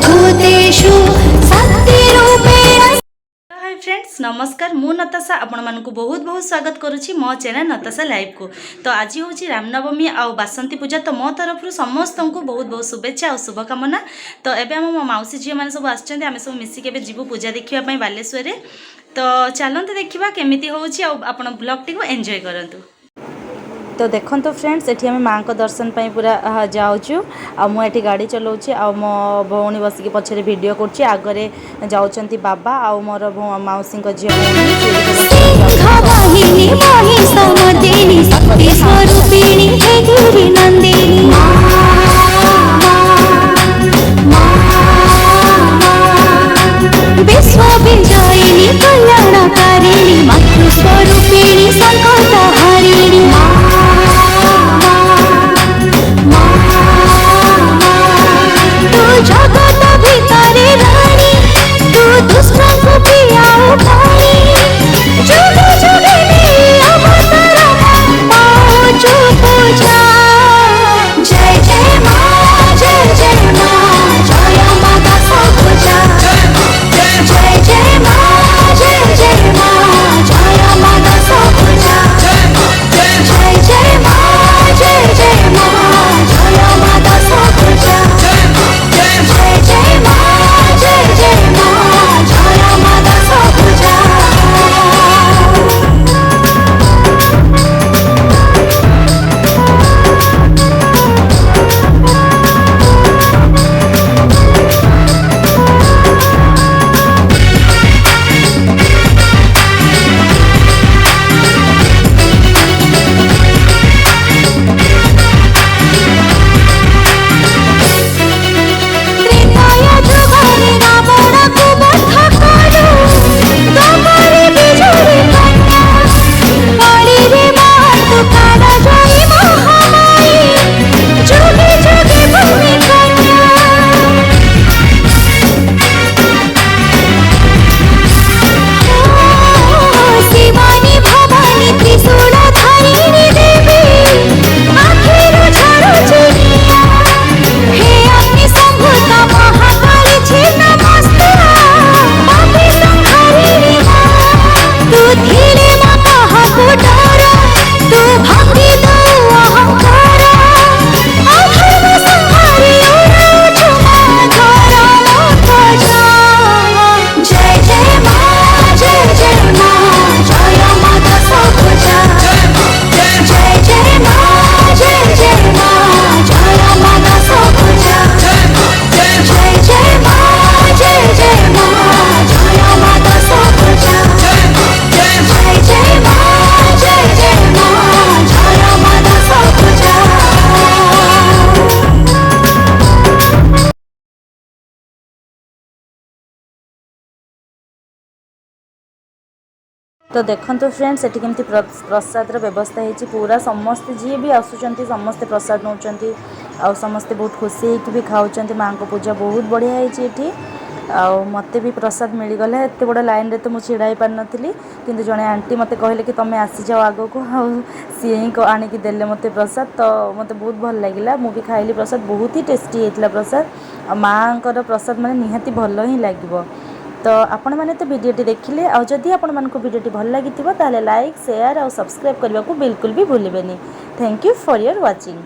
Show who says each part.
Speaker 1: सर्वभूतेषु शक्तिरूपेण।
Speaker 2: Hi friends नमस्कार मु नताशा आपण मानक बहुत बहुत स्वागत करुच्ची मो चैनल नताशा लाइव को। तो आज हूँ रामनवमी आ बासंती पूजा तो मो तरफ समस्त को बहुत बहुत शुभेच्छा और शुभकामना। तो एबे हम मो मौसी झी मैंने सब आसछन्ते आमे सब मिसिक जीवु पूजा देखा बालेश्वर रे। तो चलते देखा केमिति होउची आ आपण ब्लॉग टी को एंजॉय करंतु। तो देखो तो फ्रेंड्स एठी आम माँ को दर्शन पाई पूरा जाऊँ आ मुझे गाड़ी चलाऊँगी आ मो भौणी बसिक पछरे वीडियो करुँची आगरे जाऊँच बाबा आ मोर मौसी झी
Speaker 1: विश्वविजयिनी कल्याणकारिणी मातृस्वरूपिणी संकटहारिणी तू जगत भितरे रानी तू दुष्ट को पियाओ पानी जुग जुग अवतार पाओ पूजा। जय जय माँ जय जय माँ जय माता सबूजा। जय जय माँ जय जय माँ जय माता सबूजा। जय जय माँ जय जय माँ जय माता सबूजा। जय जय माँ जय जय माँ जय माता सबूजा।
Speaker 2: तो देखो फ्रेंड्स एटी केमती प्रसाद व्यवस्था है पूरा समस्ते जी भी आसुँच समस्ते प्रसाद नौ आ समस्ते बहुत खुशी होगी भी खाऊँ माँ को पूजा बहुत बढ़िया है मत भी प्रसाद मिलगला एत बड़ लाइन रे तो मुझे छिड़ा पार नी कि जड़े आंटी मत कहले कि तुम्हें आसी जाओ आग को सी ही आणिकी देले मत प्रसाद तो मत बहुत भल लगे मुझे खाइली प्रसाद बहुत ही टेस्टी होता प्रसाद माँ को प्रसाद माने निहाती भल ही लगे। तो आपण मैंने तो वीडियोटी देखिले आ जदि आपण मानक वीडियोटी भल लगी लाइक शेयर और सब्सक्राइब करने को बिल्कुल भी भूलें। Thank you for your watching.